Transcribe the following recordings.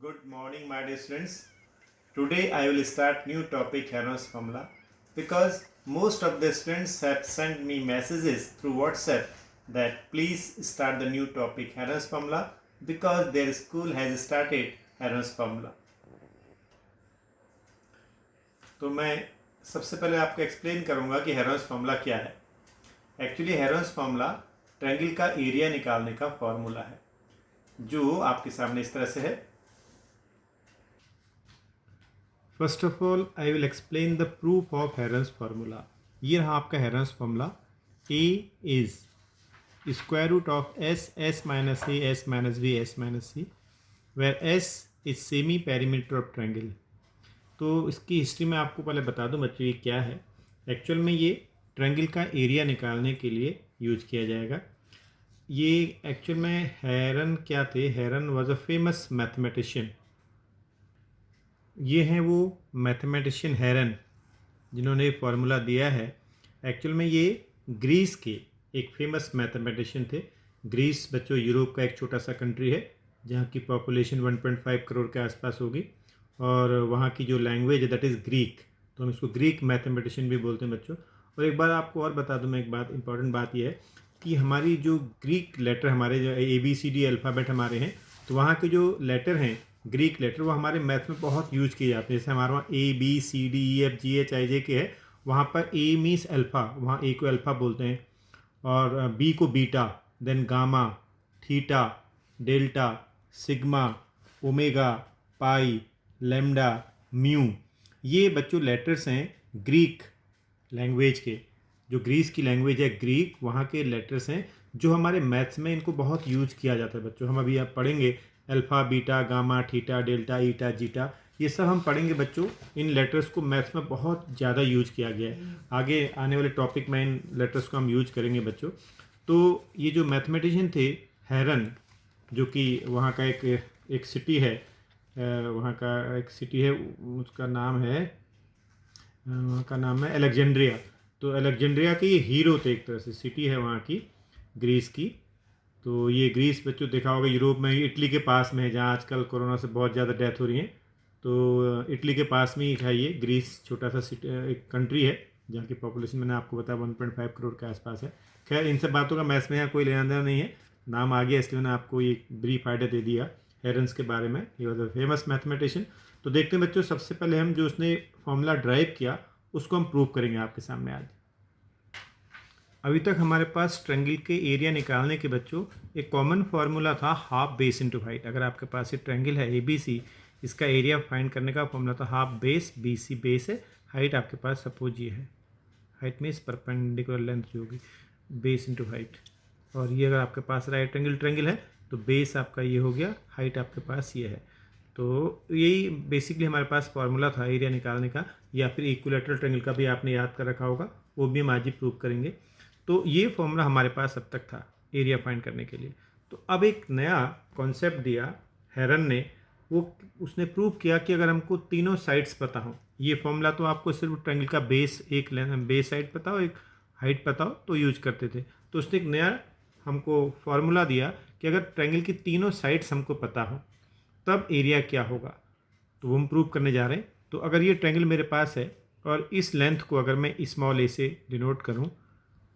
Good morning, my dear students. Today I will start new topic Heron's formula because most of the students have sent me messages through WhatsApp that please start the new topic Heron's formula because their school has started Heron's formula. तो मैं सबसे पहले आपको explain करूंगा कि Heron's formula क्या है. Actually Heron's formula triangle का एरिया निकालने का फॉर्मूला है जो आपके सामने इस तरह से है. First of all I will explain the proof of Heron's formula. ये रहा आपका Heron's formula. A is square root of S minus A S minus B S minus C where S is semi perimeter of triangle. तो इसकी history में आपको पहले बता दूं बच्चों ये क्या है. एक्चुअल में ये ट्रायंगल का एरिया निकालने के लिए यूज किया जाएगा. ये एक्चुअल में हेरन क्या थे. हेरन वाज अ फेमस मैथमेटिशियन. ये हैं वो मैथमेटिशियन हेरन जिन्होंने फार्मूला दिया है. एक्चुअल में ये ग्रीस के एक फेमस मैथमेटिशियन थे. ग्रीस बच्चों यूरोप का एक छोटा सा कंट्री है जहाँ की पॉपुलेशन 1.5 करोड़ के आसपास होगी और वहाँ की जो लैंग्वेज है दैट इज़ ग्रीक. तो हम इसको ग्रीक मैथमेटिशियन भी बोलते हैं बच्चों. और एक बार आपको और बता दूं मैं एक बात, इंपॉर्टेंट बात यह है कि हमारी जो ग्रीक लेटर हमारे जो ABCD अल्फ़ाबेट हमारे हैं तो वहाँ के जो लेटर हैं ग्रीक लेटर वो हमारे मैथ में बहुत यूज किए जाते हैं. जैसे हमारे वहाँ ABCDEFGHIJ के है, वहाँ पर A मीन्स अल्फ़ा, वहाँ A को अल्फ़ा बोलते हैं और B को beta, then gamma, theta, delta, sigma, omega, pi, lambda, mu. ये बच्चों लेटर्स हैं ग्रीक लैंग्वेज के. जो ग्रीस की लैंग्वेज है ग्रीक, वहाँ के लेटर्स हैं जो हमारे मैथ्स में इनको बहुत यूज किया जाता है बच्चों. हम अभी आप पढ़ेंगे alpha, beta, gamma, theta, delta, eta, zeta, ये सब हम पढ़ेंगे बच्चों. इन लेटर्स को मैथ्स में बहुत ज़्यादा यूज किया गया है. आगे आने वाले टॉपिक में इन लेटर्स को हम यूज करेंगे बच्चों. तो ये जो मैथमेटिशियन थे हेरन, जो कि वहाँ का एक सिटी है, वहाँ का एक सिटी है, उसका नाम है वहाँ का नाम है अलेक्जेंड्रिया. तो अलेक्जेंड्रिया के ये हीरो थे, एक तरह से सिटी है वहाँ की ग्रीस की. तो ये ग्रीस बच्चों देखा होगा यूरोप में, इटली के पास में है जहाँ आजकल कोरोना से बहुत ज़्यादा डेथ हो रही है. तो इटली के पास में ही है ये ग्रीस. छोटा सा सिटी एक कंट्री है जहाँ की पॉपुलेशन मैंने आपको बताया 1.5 करोड़ के आसपास है. खैर इन सब बातों का मैथ्स में यहाँ कोई लेना देना नहीं है. नाम आ गया इसलिए मैंने आपको ये ब्रीफ आइडिया दे दिया हेरन्स के बारे में. ही वॉज अ फेमस मैथमेटिशियन. तो देखते हैं बच्चों, सबसे पहले हम जो उसने फॉर्मूला ड्राइव किया उसको हम प्रूव करेंगे आपके सामने आज. अभी तक हमारे पास ट्रायंगल के एरिया निकालने के बच्चों एक कॉमन फार्मूला था हाफ बेस इनटू हाइट. अगर आपके पास ये ट्रायंगल है ABC, इसका एरिया फाइंड करने का फॉर्मूला था हाफ बेस. BC बेस है, हाइट आपके पास सपोज ये है. हाइट मीन्स परपेंडिकुलर लेंथ जो होगी, बेस इनटू हाइट. और ये अगर आपके पास राइट एंगल ट्रायंगल है तो बेस आपका ये हो गया, हाइट आपके पास ये है. तो यही बेसिकली हमारे पास फार्मूला था एरिया निकालने का. या फिर इक्विलैटरल ट्रायंगल का भी आपने याद कर रखा होगा, वो भी हम आज ही प्रूव करेंगे. तो ये फॉर्मूला हमारे पास अब तक था एरिया फाइंड करने के लिए. तो अब एक नया कॉन्सेप्ट दिया हेरन ने. वो उसने प्रूव किया कि अगर हमको तीनों साइड्स पता हो, ये फॉर्मूला तो आपको सिर्फ ट्रायंगल का बेस, एक बेस साइड पता हो, एक हाइट पता हो तो यूज करते थे. तो उसने एक नया हमको फार्मूला दिया कि अगर ट्रायंगल की तीनों साइड्स हमको पता हो तब एरिया क्या होगा. तो वो हम प्रूव करने जा रहे हैं. तो अगर ये ट्रायंगल मेरे पास है और इस लेंथ को अगर मैं स्मॉल ए से डिनोट करूं,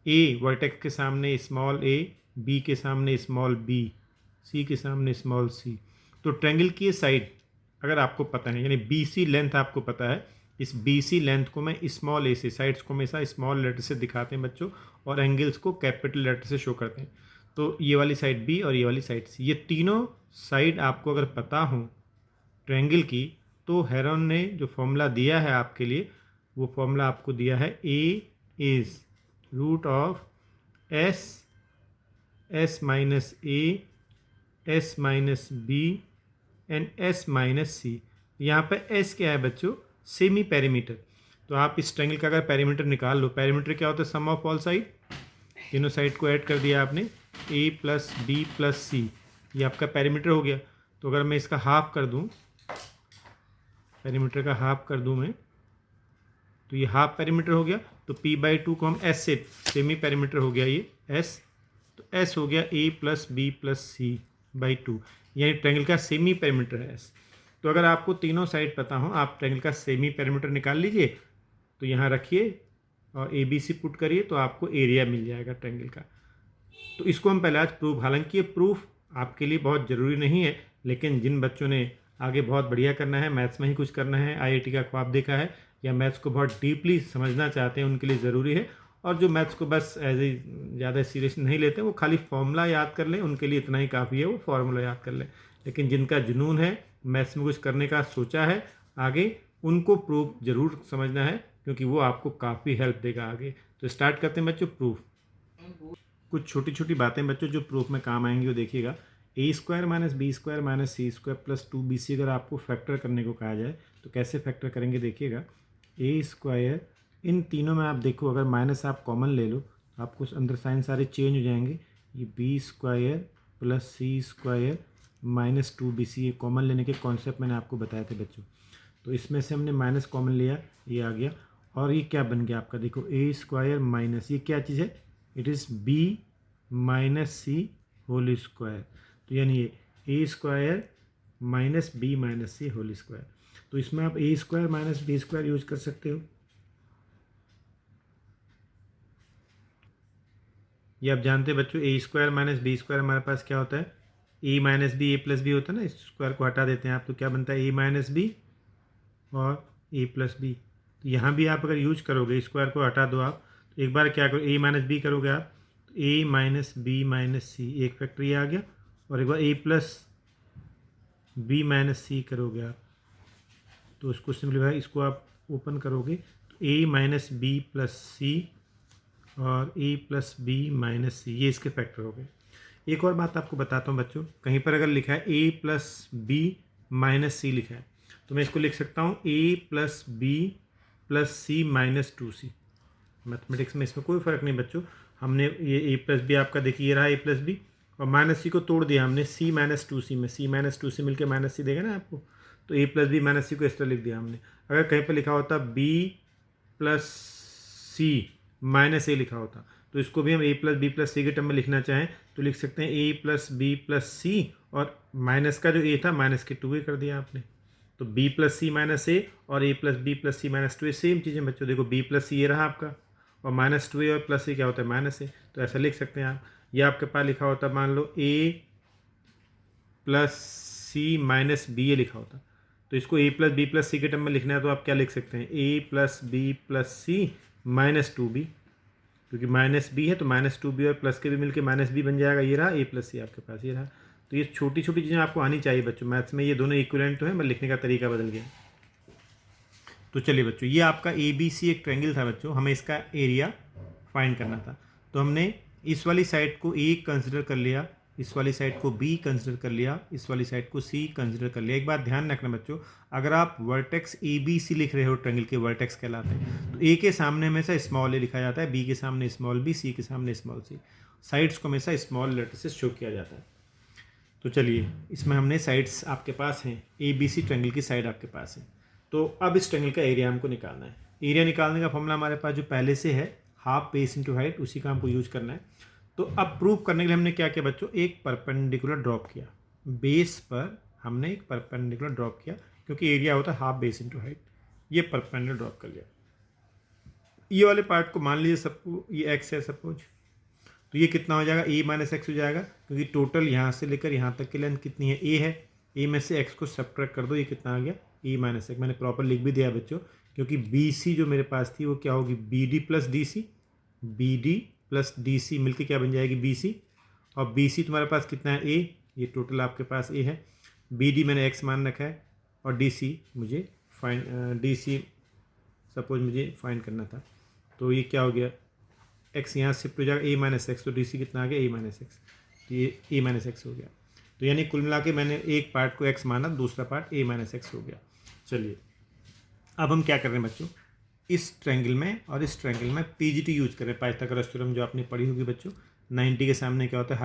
ए वर्टेक्स के सामने स्मॉल ए, बी के सामने स्मॉल बी, सी के सामने स्मॉल सी. तो ट्रायंगल की ये साइड अगर आपको पता है, यानी BC लेंथ आपको पता है, इस BC लेंथ को मैं स्मॉल ए से, साइड्स को हमेशा स्मॉल लेटर से दिखाते हैं बच्चों और एंगल्स को कैपिटल लेटर से शो करते हैं. तो ये वाली साइड B और ये वाली साइड C, ये तीनों साइड आपको अगर पता हो ट्रायंगल की, तो हेरन ने जो फॉर्मूला दिया है आपके लिए, वो फॉर्मूला आपको दिया है A is root of S minus A, S minus B and S minus C. यहाँ पर S क्या है बच्चों, सेमी पेरीमीटर. तो आप इस ट्रायंगल का अगर पेरीमीटर निकाल लो, पेरीमीटर क्या होता है, सम ऑफ ऑल साइड. तीनों साइड को ऐड कर दिया आपने, A plus B plus C, ये आपका पेरीमीटर हो गया. तो अगर मैं इसका हाफ कर दूं, पेरीमीटर का हाफ कर दूं मैं, तो ये हाफ पेरीमीटर हो गया. तो P/2 को हम S से, सेमी पेरीमीटर हो गया ये S, तो S हो गया A plus B plus C/2, यानी ट्रायंगल का सेमी पेरीमीटर है S. तो अगर आपको तीनों साइड पता हो, आप ट्रायंगल का सेमी पेरीमीटर निकाल लीजिए, तो यहाँ रखिए और ABC पुट करिए, तो आपको एरिया मिल जाएगा ट्रायंगल का। तो इसको हम पहले आज प्रूफ, हालांकि ये प्रूफ आपके लिए बहुत ज़रूरी नहीं है, लेकिन जिन बच्चों ने आगे बहुत बढ़िया करना है, मैथ्स में ही कुछ करना है, IIT का ख्वाब देखा है, या मैथ्स को बहुत डीपली समझना चाहते हैं, उनके लिए ज़रूरी है। और जो मैथ्स को बस एज ए ज़्यादा सीरियस नहीं लेते, वो खाली फॉर्मूला याद कर लें, उनके लिए इतना ही काफ़ी है, वो फार्मूला याद कर लें। लेकिन जिनका जुनून है, मैथ्स में कुछ करने का सोचा है आगे, उनको प्रूफ ज़रूर समझना है, क्योंकि वो आपको काफ़ी हेल्प देगा आगे। तो स्टार्ट करते हैं बच्चों प्रूफ। कुछ छोटी छोटी बातें बच्चों जो प्रूफ में काम आएंगी वो देखिएगा। A² - B² - C² + 2BC अगर आपको फैक्टर करने को कहा जाए तो कैसे फैक्टर करेंगे देखिएगा। A², इन तीनों में आप देखो, अगर माइनस आप कॉमन ले लो तो आपको अंदर साइन सारे चेंज हो जाएंगे। ये B² + C² - 2BC, ये कॉमन लेने के कॉन्सेप्ट मैंने आपको बताए थे बच्चों। तो इसमें से हमने माइनस कॉमन लिया, ये आ गया, और ये क्या बन गया आपका, देखो A² माइनस, ये क्या चीज़ है, इट इज़ B - C² तो यानी ये A² - B - C²। तो इसमें आप A² - B² यूज कर सकते हो। ये आप जानते हैं बच्चों, A² - B² हमारे पास क्या होता है, A - B A + B होता है ना, इस स्क्वायर को हटा देते हैं आप, तो क्या बनता है A - B और A + B। तो यहाँ भी आप अगर यूज करोगे, स्क्वायर को हटा दो आप, तो एक बार क्या करो, A - B करोगे आप, तो A - B - C, एक फैक्टर ये आ गया, और एक बार A + B - C करोगे आप, तो उसको सिंपलीफाई, इसको आप ओपन करोगे तो A - B + C और A + B - C, ये इसके फैक्टर हो गए। एक और बात आपको बताता हूँ बच्चों, कहीं पर अगर लिखा है A + B - C लिखा है, तो मैं इसको लिख सकता हूँ A + B + C - 2C। Mathematics में इसमें कोई फ़र्क नहीं बच्चों, हमने ये A + B आपका देखिए, ये रहा A + B, और -C को तोड़ दिया हमने C - 2C में, C - 2C मिलकर -C देगा ना आपको, तो A + B - C को इस तरह लिख दिया हमने। अगर कहीं पर लिखा होता B + C - A लिखा होता, तो इसको भी हम A + B + C के टर्म में लिखना चाहें तो लिख सकते हैं A + B + C, और माइनस का जो A था माइनस के 2A कर दिया आपने, तो B + C - A और A + B + C - 2A same चीज़ें बच्चों। देखो B + C ये रहा आपका, और -2A और +A क्या होता है -A, तो ऐसा लिख सकते हैं आप। या आपके पास लिखा होता, मान लो A + C - BA लिखा होता, तो इसको A + B + C के टर्म में लिखना है, तो आप क्या लिख सकते हैं, A + B + C - 2B, क्योंकि -B है तो -2B और प्लस के भी मिलके -B बन जाएगा, ये रहा A + C आपके पास, ये रहा। तो ये छोटी छोटी चीज़ें आपको आनी चाहिए बच्चों, मैथ्स में ये दोनों इक्विवेलेंट तो है, बस लिखने का तरीका बदल गया। तो चलिए बच्चों, ये आपका ABC एक ट्रायंगल था बच्चों, हमें इसका एरिया फाइंड करना था। तो हमने इस वाली साइड को A कंसिडर कर लिया, इस वाली साइड को B कंसिडर कर लिया, इस वाली साइड को C कंसिडर कर लिया। एक बात ध्यान रखना बच्चों, अगर आप वर्टेक्स ABC लिख रहे हो, ट्रायंगल के वर्टेक्स कहलाते हैं, तो A के सामने हमेशा स्मॉल a लिखा जाता है, B के सामने स्मॉल b, C के सामने स्मॉल c, साइड्स को हमेशा स्मॉल लेटर से शो किया जाता है। तो चलिए, इसमें हमने साइड्स आपके पास हैं, ABC ट्रायंगल की साइड आपके पास है। तो अब इस ट्रायंगल का एरिया हमको निकालना है। एरिया निकालने का फॉर्मूला हमारे पास जो पहले से है, हाफ बेस इंटू हाइट, उसी का हमको यूज करना है। तो अब प्रूव करने के लिए हमने क्या किया बच्चों, एक परपेंडिकुलर ड्रॉप किया, बेस पर हमने एक परपेंडिकुलर ड्रॉप किया, क्योंकि एरिया होता है हाफ बेस इंटू हाइट। ये परपेंडिकुलर ड्रॉप कर लिया। ये वाले पार्ट को मान लीजिए सबको, ये x है सपोज, तो ये कितना हो जाएगा, A - x हो जाएगा, क्योंकि टोटल यहाँ से लेकर यहाँ तक की लेंथ कितनी है, A है, A में से x को सब्ट्रैक्ट कर दो, ये कितना आ गया, A - x। मैंने प्रॉपर लिख भी दिया बच्चों, क्योंकि BC जो मेरे पास थी वो क्या होगी, BD + DC, BD + DC मिलके क्या बन जाएगी, BC, और BC तुम्हारे पास कितना है, A, ये टोटल आपके पास A है, BD मैंने x मान रखा है, और DC मुझे DC सपोज मुझे फाइंड करना था, तो ये क्या हो गया, x यहाँ शिफ्ट हो जाएगा A - x, तो DC कितना आ गया, A - x, तो ये A - x हो गया। तो यानी कुल मिला के मैंने एक पार्ट को x माना, दूसरा पार्ट A - x हो गया। चलिए, अब हम क्या कर रहे हैं बच्चों, इस ट्रायंगल में और इस ट्रायंगल में PGT यूज करें, पाइथागोरस थ्योरम जो आपने पढ़ी होगी बच्चों। 90 के सामने क्या होता है,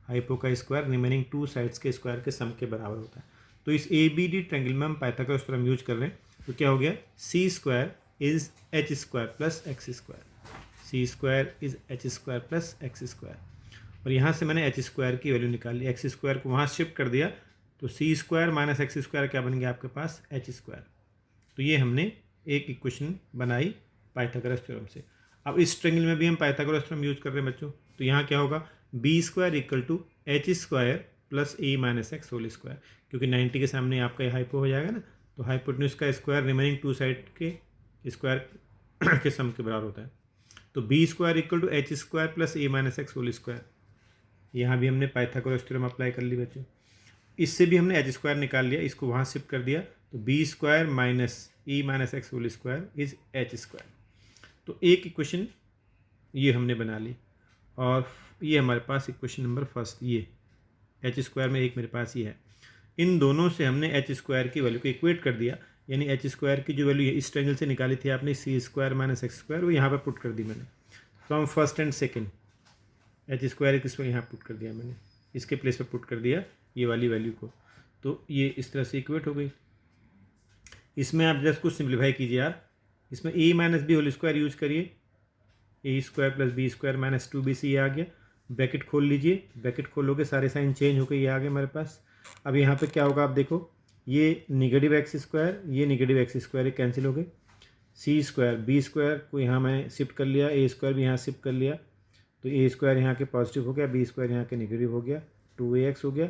हाइपो का स्क्वायर रिमेनिंग टू साइड्स के स्क्वायर के सम के बराबर होता है। तो इस ABD ट्रायंगल में हम पाइथागोरस थ्योरम यूज कर रहे हैं, तो क्या हो गया, C² is H² + X², C² is H² + X², और यहाँ से मैंने H² की वैल्यू निकाली, X² को वहाँ शिफ्ट कर दिया, तो सी स्क्वायर माइनस एक्स स्क्वायर क्या बन गया आपके पास एच स्क्वायर। तो ये हमने एक इक्वेशन बनाई पाइथागोरस थ्योरम से। अब इस ट्रायंगल में भी हम पाइथागोरस थ्योरम यूज कर रहे हैं बच्चों, तो यहाँ क्या होगा B square equal to H square plus A minus X whole square, क्योंकि 90 के सामने आपका ये हाइपो हो जाएगा ना, तो हाइपोटेन्यूज का स्क्वायर रिमेनिंग टू साइड के स्क्वायर के सम के बराबर होता है। तो B square equal to H square plus A minus X whole square, यहाँ भी हमने पाइथागोरस थ्योरम अप्लाई कर ली बच्चों। इससे भी हमने एच स्क्वायर निकाल लिया, इसको वहाँ शिफ्ट कर दिया, तो B square minus E minus X whole square is H square. तो एक इक्वेशन ये हमने बना ली, और ये हमारे पास इक्वेशन नंबर फर्स्ट, ये एच स्क्वायर में एक मेरे पास ये है। इन दोनों से हमने एच स्क्वायर की वैल्यू को इक्वेट कर दिया, यानी एच स्क्वायर की जो वैल्यू है इस ट्रायंगल से निकाली थी आपने सी स्क्वायर माइनस एक्स स्क्वायर, वो यहाँ पर पुट कर दी मैंने from first and second. H square किस पर यहाँ पुट कर दिया मैंने, इसके प्लेस पर पुट कर दिया ये वाली वैल्यू को, तो ये इस तरह से इक्वेट हो गई। इसमें आप जस्ट कुछ सिंप्लीफाई कीजिए यार, इसमें a minus b whole square use करिए, a square plus b square minus 2bc ये आ गया, ब्रैकेट खोल लीजिए, ब्रैकेट खोलोगे सारे साइन चेंज हो गए, ये आ गए हमारे पास। अब यहाँ पे क्या होगा आप देखो, ये निगेटिव एक्स स्क्वायर ये निगेटिव एक्स स्क्वायर कैंसिल हो गए, सी स्क्वायर बी स्क्वायर को यहाँ मैं शिफ्ट कर लिया, ए स्क्वायर भी यहाँ शिफ्ट कर लिया, तो ए स्क्वायर यहाँ के पॉजिटिव हो गया, बी स्क्वायर यहाँ के नेगेटिव हो गया, 2ax हो गया,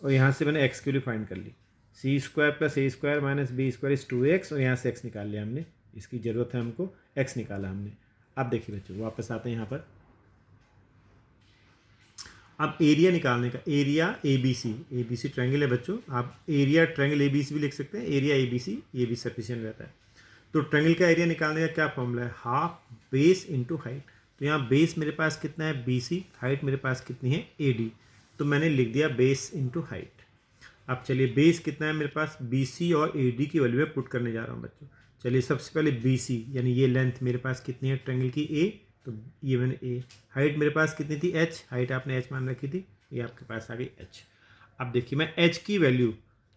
और यहाँ से मैंने एक्स की वैल्यू फाइंड कर ली, c square plus a square minus B square is 2ax, और यहाँ से एक्स निकाल लिया हमने, इसकी ज़रूरत है हमको, एक्स निकाला हमने। अब देखिए बच्चों वापस आते हैं यहाँ पर, अब एरिया निकालने का, area A B C triangle है बच्चों, आप area triangle A B C भी लिख सकते हैं, एरिया ए बी सी ये भी सफिशिएंट रहता है। तो ट्रायंगल का एरिया निकालने का क्या फॉर्मूला है, हाफ बेस इंटू हाइट। तो यहाँ बेस मेरे पास कितना है बी सी, हाइट मेरे पास कितनी है ए डी, तो मैंने लिख दिया बेस इंटू हाइट। अब चलिए बेस कितना है मेरे पास बी सी और ए डी की वैल्यू में पुट करने जा रहा हूँ बच्चों। चलिए सबसे पहले बी सी यानी ये लेंथ मेरे पास कितनी है ट्रायंगल की ए, तो ये मैंने ए, हाइट मेरे पास कितनी थी एच, हाइट आपने एच मान रखी थी, ये आपके पास आ गई एच। अब देखिए मैं एच की वैल्यू,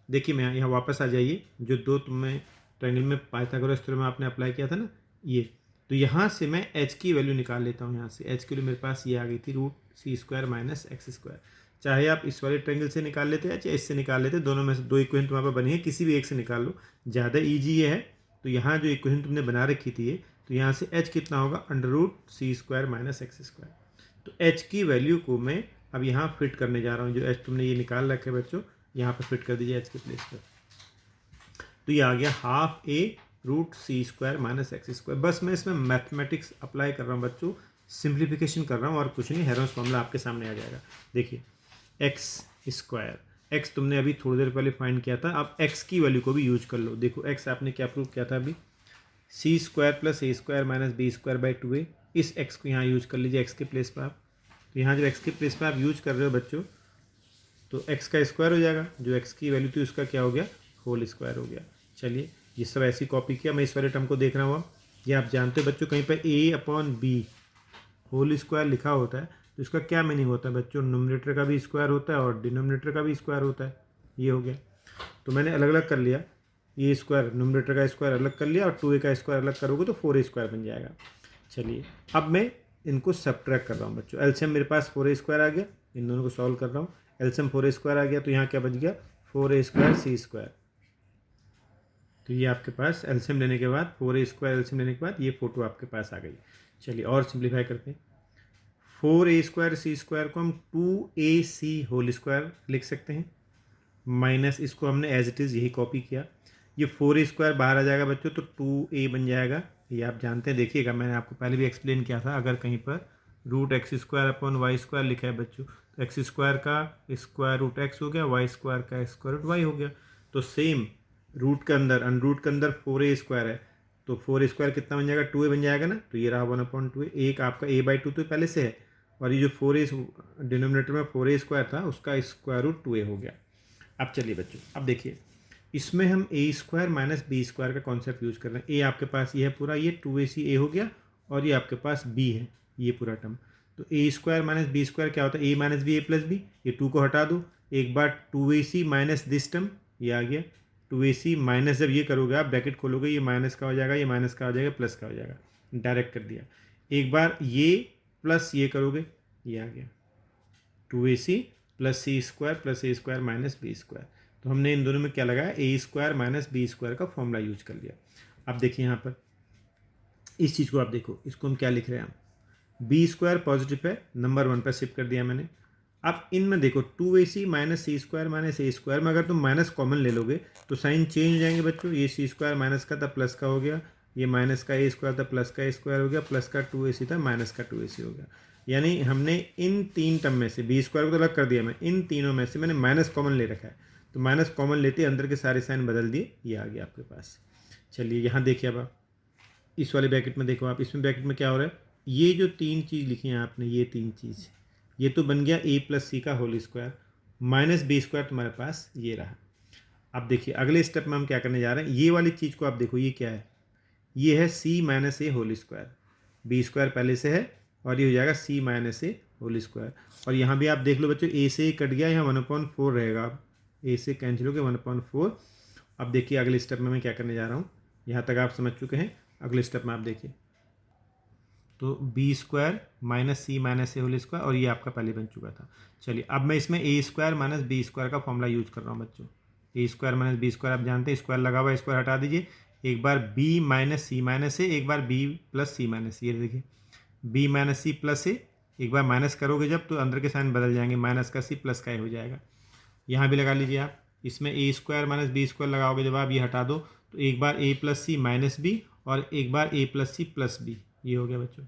देखिए मैं यहाँ वापस आ जाइए, जो दो तुम्हें ट्रायंगल में पाइथागोरस थ्योरम आपने अप्लाई किया था ना ये, तो यहाँ से मैं एच की वैल्यू निकाल लेता हूँ। यहाँ से एच की वैल्यू मेरे पास ये आ गई थी रूट सी स्क्वायर माइनस एक्स स्क्वायर। चाहे आप इस वाले ट्रायंगल से निकाल लेते हैं चाहे इससे निकाल लेते, दोनों में से दो इक्वेशन तुम्हारे पास बनी है, किसी भी एक से निकाल लो, ज़्यादा ईजी ये है। तो यहाँ जो इक्वेशन तुमने बना रखी थी ये, तो यहाँ से h कितना होगा अंडर रूट सी स्क्वायर माइनस एक्स स्क्वायर। तो h की वैल्यू को मैं अब यहाँ फिट करने जा रहा हूँ, जो h तुमने ये निकाल रखे बच्चों यहाँ पर फिट कर दीजिए h के प्लेस पर, तो ये आ गया हाफ ए रूट सी स्क्वायर माइनस एक्स स्क्वायर। बस मैं इसमें मैथमेटिक्स अप्लाई कर रहा हूँ बच्चों, सिंप्लीफिकेशन कर रहा हूँ और कुछ नहीं, हेरोन्स फॉर्मूला आपके सामने आ जाएगा। देखिए एक्स स्क्वायर, एक्स तुमने अभी थोड़ी देर पहले फाइंड किया था, अब एक्स की वैल्यू को भी यूज कर लो। देखो एक्स आपने क्या प्रूव किया था अभी, c square plus a square minus B square by 2a, इस एक्स को यहाँ यूज कर लीजिए एक्स के प्लेस पर आप। तो यहाँ जो एक्स के प्लेस पर आप यूज कर रहे हो बच्चों, तो एक्स का स्क्वायर हो जाएगा, जो एक्स की वैल्यू थी उसका क्या हो गया होल स्क्वायर हो गया। चलिए ये सब ऐसी कॉपी किया, मैं इस वाले टर्म को देख रहा हूँ। ये आप जानते हो बच्चों कहीं पर a upon B whole square लिखा होता है, तो इसका क्या मीनिंग होता है बच्चों, नोमिनेटर का भी स्क्वायर होता है और डिनोमिनेटर का भी स्क्वायर होता है। ये हो गया, तो मैंने अलग अलग कर लिया, ये स्क्वायर नोमिनेटर का स्क्वायर अलग कर लिया और 2a का स्क्वायर अलग करोगे तो 4a स्क्वायर बन जाएगा। चलिए अब मैं इनको सब्ट्रैक्ट कर रहा हूँ बच्चों, एलसीएम मेरे पास 4a स्क्वायर आ गया, इन दोनों को सॉल्व कर रहा हूँ, एलसीएम 4a स्क्वायर आ गया, तो यहाँ क्या बच गया 4a स्क्वायर सी स्क्वायर। तो ये आपके पास एलसीएम लेने के बाद 4a स्क्वायर एलसीएम लेने के बाद ये फोटो आपके पास आ गई। चलिए और सिंप्लीफाई करते हैं, 4a स्क्वायर सी स्क्वायर को हम 2ac होल स्क्वायर लिख सकते हैं, माइनस इसको हमने एज इट इज़ यही कॉपी किया, ये 4a स्क्वायर बाहर आ जाएगा बच्चों, तो 2a बन जाएगा। ये आप जानते हैं, देखिएगा मैंने आपको पहले भी एक्सप्लेन किया था, अगर कहीं पर root X square upon Y square लिखा है बच्चों, तो एक्स स्क्वायर का स्क्वायर रूट एक्स हो गया, वाई स्क्वायर का स्क्वायर रूट वाई हो गया। तो सेम रूट के अंदर अनरूट के अंदर 4a स्क्वायर है, तो 4a स्क्वायर कितना बन जाएगा 2a बन जाएगा ना, तो ये रहा 1/2, एक आपका a/2 तो पहले से है, और ये जो 4a डिनोमिनेटर में 4a स्क्वायर था उसका स्क्वायर रूट 2a हो गया। अब चलिए बच्चों अब देखिए, इसमें हम ए स्क्वायर माइनस बी स्क्वायर का कॉन्सेप्ट यूज़ कर रहे हैं। ए आपके पास ये है पूरा, ये 2ac a हो गया, और ये आपके पास b है ये पूरा टर्म। तो ए स्क्वायर माइनस बी स्क्वायर क्या होता है, ए माइनस बी ए प्लस बी, ये 2 को हटा दो, एक बार 2ac माइनस दिस टर्म ये आ गया, 2ac माइनस जब ये करोगे आप ब्रैकेट खोलोगे, ये माइनस का हो जाएगा, ये माइनस का हो जाएगा, प्लस का हो जाएगा, डायरेक्ट कर दिया। एक बार ये प्लस ये करोगे, ये आ गया 2ac plus C square plus a square minus B square. तो हमने इन दोनों में क्या लगाया, ए स्क्वायर माइनस बी स्क्वायर का फॉर्मूला यूज कर लिया। अब देखिए यहाँ पर इस चीज़ को आप देखो, इसको हम क्या लिख रहे हैं, हम बी स्क्वायर पॉजिटिव है, नंबर 1 पर शिफ्ट कर दिया मैंने। अब इनमें देखो 2ac माइनस सी स्क्वायर माइनस ए स्क्वायर में अगर तुम माइनस कॉमन ले लोगे तो साइन चेंज हो जाएंगे बच्चों। ये सी स्क्वायर माइनस का था प्लस का हो गया, ये माइनस का ए स्क्वायर था प्लस का ए स्क्वायर हो गया, प्लस का 2ac था माइनस का 2ac हो गया। यानी हमने इन तीन टर्म में से बी स्क्वायर को तो अलग कर दिया, मैं इन तीनों में से मैंने माइनस कॉमन ले रखा है, तो माइनस कॉमन लेते अंदर के सारे साइन बदल दिए, ये आ गया आपके पास। चलिए यहाँ देखिए, अब आप इस वाले ब्रैकेट में देखो, आप इसमें ब्रैकेट में क्या हो रहा है, ये जो तीन चीज़ लिखी है आपने, ये तीन चीज़, ये तो बन गया ए प्लस सी का whole square minus B square तुम्हारे पास ये रहा। अब देखिए अगले स्टेप में हम क्या करने जा रहे हैं, ये वाली चीज़ को आप देखो, ये क्या है, ये है सी माइनस ए होल स्क्वायर, बी स्क्वायर पहले से है और ये हो जाएगा सी माइनस ए होल स्क्वायर। और यहाँ भी आप देख लो बच्चों, ए से कट गया, यहाँ 1/4 रहेगा, अब ए से कैंसिल हो गया 1/4। अब देखिए अगले स्टेप में मैं क्या करने जा रहा हूँ, यहाँ तक आप समझ चुके हैं, अगले स्टेप में आप देखिए तो बी स्क्वायर माइनस सी माइनस ए होल स्क्वायर, और ये आपका पहले बन चुका था। चलिए अब मैं इसमें ए स्क्वायर माइनस बी स्क्वायर का फॉर्मूला यूज कर रहा हूँ बच्चों। ए स्क्वायर माइनस बी स्क्वायर आप जानते हैं, स्क्वायर लगा हुआ है, स्क्वायर हटा दीजिए, एक बार बी माइनस सी माइनस ए, एक बार बी प्लस सी माइनस, ये देखिए बी माइनस सी प्लस ए, एक बार माइनस करोगे जब तो अंदर के साइन बदल जाएंगे, माइनस का सी प्लस का ए हो जाएगा। यहाँ भी लगा लीजिए आप, इसमें ए स्क्वायर माइनस बी स्क्वायर लगाओगे जब आप, ये हटा दो तो एक बार ए प्लस सी माइनस बी और एक बार ए प्लस सी प्लस बी, ये हो गया बच्चों।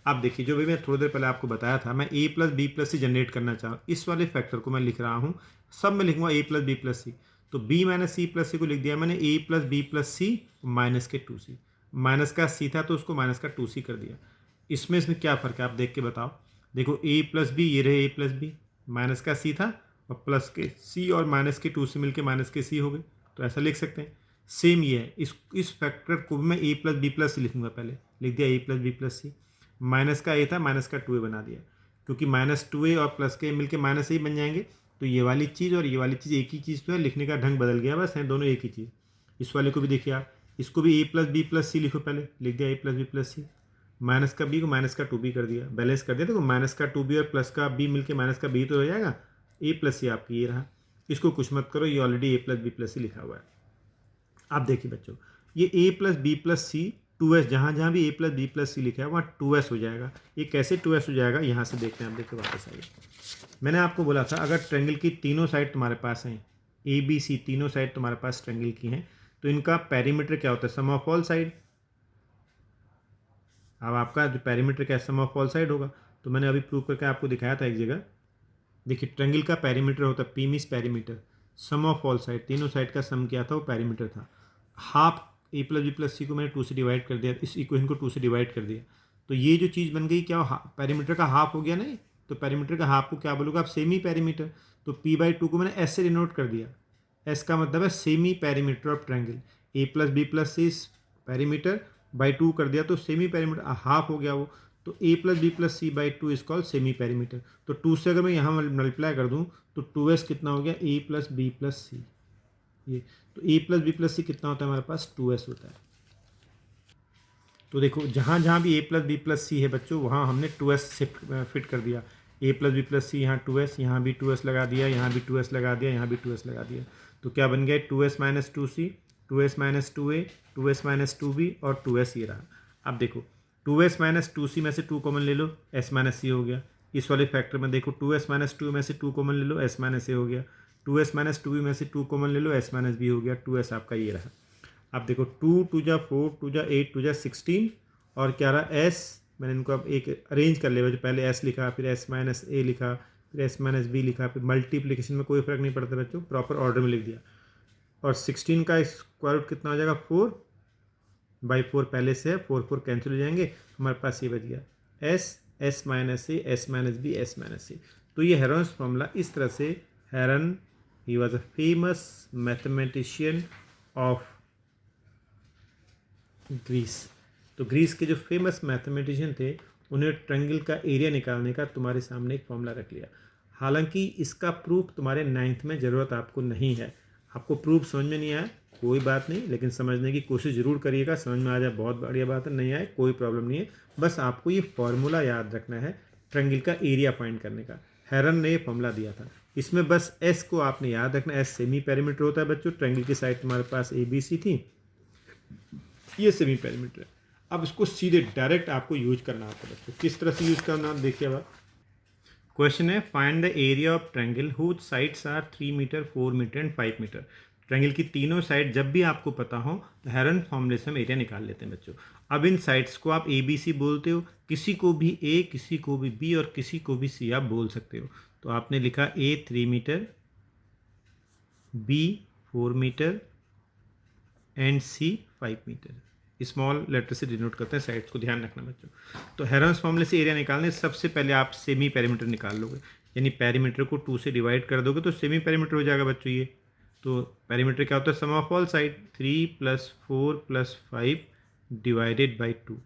अब देखिए जो भी मैं थोड़ी देर पहले आपको बताया था, मैं ए प्लस बी प्लस सी जनरेट करना चाहूँ, इस वाले फैक्टर को मैं लिख रहा हूँ, सब में लिखूंगा ए प्लस बी प्लस सी, तो B minus C plus C को लिख दिया मैंने ए प्लस बी प्लस सी माइनस के 2c, माइनस का सी था तो उसको माइनस का 2c कर दिया। इसमें क्या फ़र्क है आप देख के बताओ, देखो ए प्लस बी, ये रहे ए प्लस बी, माइनस का सी था और प्लस के सी और माइनस के 2c मिलके माइनस के सी हो गए, तो ऐसा लिख सकते हैं। सेम ये है, इस फैक्टर को मैं ए प्लस बी प्लस सी लिखूंगा, पहले लिख दिया ए प्लस बी प्लस सी, माइनस का ए था माइनस का 2a बना दिया, क्योंकि माइनस 2a और प्लस के मिलके माइनस ए बन जाएंगे, तो ये वाली चीज़ और ये वाली चीज़ एक ही चीज़ तो है, लिखने का ढंग बदल गया बस, है दोनों एक ही चीज़। इस वाले को भी देखिए आप, इसको भी ए प्लस बी प्लस सी लिखो, पहले लिख दिया ए प्लस बी प्लस सी, माइनस का बी को माइनस का 2b कर दिया, बैलेंस कर दिया, देखो माइनस का 2b और प्लस का b मिलके माइनस का b तो हो जाएगा, ए प्लस सी आपकी ये रहा, इसको कुछ मत करो, ये ऑलरेडी ए प्लस बी प्लस सी लिखा हुआ है। आप देखिए बच्चों, ये ए प्लस बी प्लस सी 2s, जहाँ जहाँ भी ए प्लस बी प्लस सी लिखा है वहाँ 2s हो जाएगा। ये कैसे 2s हो जाएगा, यहाँ से देखते हैं, आप देखिए वापस आइए, मैंने आपको बोला था अगर ट्रायंगल की तीनों साइड तुम्हारे पास हैं, ए बी सी तीनों साइड तुम्हारे पास ट्रायंगल की हैं, तो इनका पेरीमीटर क्या होता है, सम ऑफ ऑल साइड। अब आपका जो पेरीमीटर क्या है, सम ऑफ ऑल साइड होगा, तो मैंने अभी प्रूव करके आपको दिखाया था एक जगह, देखिए ट्रायंगल का पेरीमीटर होता है P means perimeter, sum of all side, तीनों साइड का सम क्या था, वो पेरीमीटर था। Half A plus B plus C को मैंने 2 से डिवाइड कर दिया, इस इक्वेशन को 2 से डिवाइड कर दिया, तो ये जो चीज़ बन गई क्या, पेरीमीटर का हाफ हो गया नहीं, तो पेरीमीटर का हाफ को क्या बोलोगे आप, सेमी पेरीमीटर, तो p/2 को मैंने एस से डिनोट कर दिया, एस का मतलब है semi perimeter of triangle, A plus B plus C perimeter by 2 कर दिया तो सेमी पेरीमीटर हाफ हो गया वो, तो a plus B plus c by 2 is called semi perimeter. तो 2 से अगर मैं यहाँ मल्टीप्लाई कर दूँ तो 2s कितना हो गया, ए प्लस बी प्लस सी, ये तो ए प्लस बी प्लस सी कितना होता है हमारे पास, 2s होता है। तो देखो जहाँ जहाँ भी ए प्लस बी प्लस सी है बच्चों, वहाँ हमने 2s से फिट कर दिया, ए प्लस बी प्लस सी, यहाँ 2s, यहाँ भी 2s लगा दिया, यहाँ भी 2s लगा दिया, यहाँ भी 2s लगा दिया, तो क्या बन गया, 2s minus 2c, 2s minus 2a, 2s minus 2b और 2s ये रहा। अब देखो 2s माइनस 2c में से 2 कॉमन ले लो, s माइनस सी हो गया, इस वाले फैक्टर में देखो 2s माइनस 2 में से 2 कॉमन ले लो, s माइनस ए हो गया, 2s माइनस 2b में से 2 कॉमन ले लो, s माइनस बी हो गया, 2s आपका ये रहा। अब देखो 2 2 जा 4, 2 जा 8, 2 जा 16 और क्या रहा, s, मैंने इनको अब एक अरेंज कर लिया, पहले s लिखा, फिर s माइनस ए लिखा, फिर s माइनस बी लिखा, फिर मल्टीप्लिकेशन में कोई फर्क नहीं पड़ता बच्चों, प्रॉपर ऑर्डर में लिख दिया, और 16 का स्क्वायर रूट कितना हो जाएगा, 4/4 पहले से है, 4 4 कैंसिल हो जाएंगे, हमारे पास ये बच गया s minus a, s minus b, s minus c. तो ये हेरोन्स फॉर्मूला इस तरह से, Heron he was a famous mathematician of Greece. तो ग्रीस के जो फेमस मैथमेटिशियन थे, उन्हें ट्रायंगल का एरिया निकालने का तुम्हारे सामने एक फॉर्मूला रख लिया। हालांकि इसका प्रूफ तुम्हारे 9th में ज़रूरत आपको नहीं है, आपको प्रूफ समझ में नहीं आया कोई बात नहीं, लेकिन समझने की कोशिश ज़रूर करिएगा, समझ में आ जाए बहुत बढ़िया बात है, नहीं आए कोई प्रॉब्लम नहीं है, बस आपको ये फॉर्मूला याद रखना है ट्रायंगल का एरिया फाइंड करने का। हेरन ने ये फॉर्मूला दिया था, इसमें बस एस को आपने याद रखना, एस सेमी पेरीमीटर होता है बच्चों। ट्रायंगल की साइड तुम्हारे पास ए बी सी थी, ये सेमी पेरीमीटर है। अब इसको सीधे डायरेक्ट आपको यूज करना होता है बच्चों। किस तरह से यूज करना देखिए। अब क्वेश्चन है find the area of triangle whose sides are 3 metre 4 metre and 5 metre. Triangle की तीनों साइड जब भी आपको पता हो तो हेरन फॉर्मूले से हम एरिया निकाल लेते हैं बच्चों। अब इन साइड्स को आप ए बी सी बोलते हो, किसी को भी ए, किसी को भी बी और किसी को भी सी आप बोल सकते हो। तो आपने लिखा A 3 metre, B 4 metre and C 5 metre. Small letter से डिनोट करते हैं साइड्स को, ध्यान रखना बच्चों। तो हेरन्स फॉर्मूले से एरिया निकालने सबसे पहले आप सेमी पेरीमीटर निकाल लोगे, यानी पेरीमीटर को 2 से डिवाइड कर दोगे तो सेमी पेरीमीटर हो जाएगा बच्चों ये। तो पेरीमीटर क्या होता है? Sum of all side 3 + 4 + 5 divided by 2।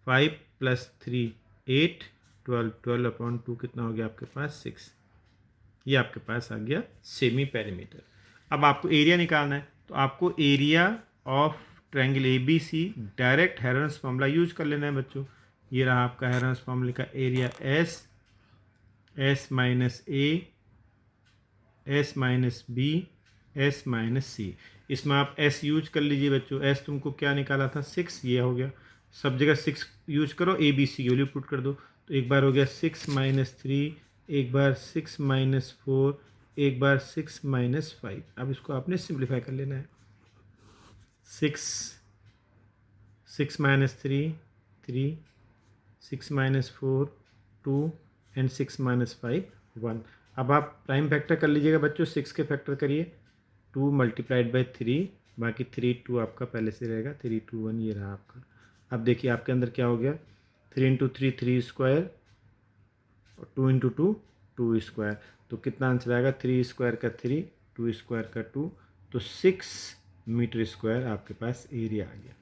5 + 3 8, 12, 12/2 कितना हो गया आपके पास? 6। ये आपके पास आ गया सेमी पेरीमीटर। अब आपको एरिया निकालना है, तो आपको area of triangle A B C direct Heron's formula use कर लेना है बच्चों। ये रहा आपका हेरन्स फॉर्मूले का एरिया एस, एस माइनस ए, S minus B, S minus c. इसमें आप एस यूज कर लीजिए बच्चों। एस तुमको क्या निकाला था? 6, ये हो गया। सब जगह 6 यूज करो, ए बी सी की वैल्यू पुट कर दो। तो एक बार हो गया 6 - 3, एक बार 6 - 4, एक बार 6 - 5। अब इसको आपने सिंप्लीफाई कर लेना है। 6 - 3 3, 6 - 4 2 एंड 6 - 5 1। अब आप प्राइम फैक्टर कर लीजिएगा बच्चों। 6 के फैक्टर करिए, 2 × 3, बाकी 3 2 आपका पहले से रहेगा। 3 2 1 ये रहा आपका। अब देखिए आपके अंदर क्या हो गया? 3 × 3 3 स्क्वायर और 2 × 2 2 स्क्वायर। तो कितना आंसर आएगा? 3 स्क्वायर का 3, 2 स्क्वायर का 2, तो 6 मीटर स्क्वायर आपके पास एरिया आ गया।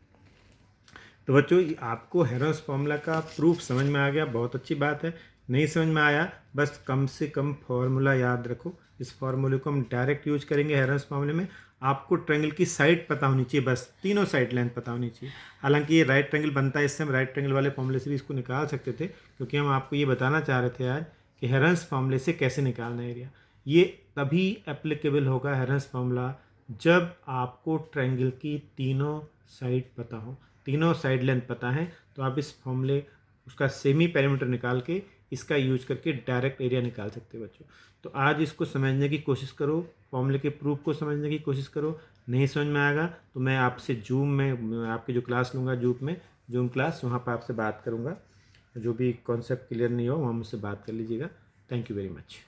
तो बच्चों आपको हेरन्स फॉर्मूला का प्रूफ समझ में आ गया, बहुत अच्छी बात है। नहीं समझ में आया, बस कम से कम फार्मूला याद रखो। इस फार्मूले को हम डायरेक्ट यूज करेंगे हेरन्स फॉर्मूले में। आपको ट्रायंगल की साइड पता होनी चाहिए, बस तीनों साइड लेंथ पता होनी चाहिए। हालांकि ये राइट ट्रायंगल बनता है, इससे हम राइट ट्रायंगल वाले फॉर्मूले से भी इसको निकाल सकते थे, क्योंकि हम आपको ये बताना चाह रहे थे आज कि हेरन्स फॉर्मूले से कैसे निकालना एरिया। ये तभी एप्लीकेबल होगा हेरन्स फॉर्मूला जब आपको ट्रायंगल की तीनों साइड पता हो, तीनों साइड लेंथ पता है। तो आप इस फॉर्मूले उसका सेमी पेरीमीटर निकाल के इसका यूज करके डायरेक्ट एरिया निकाल सकते हो बच्चों। तो आज इसको समझने की कोशिश करो, फॉर्मूले के प्रूफ को समझने की कोशिश करो। नहीं समझ में आएगा तो मैं आपसे जूम में आपकी जो क्लास लूँगा, जूम क्लास, वहाँ पर आपसे बात करूँगा। जो भी कॉन्सेप्ट क्लियर नहीं हो वहाँ मुझसे बात कर लीजिएगा। Thank you very much.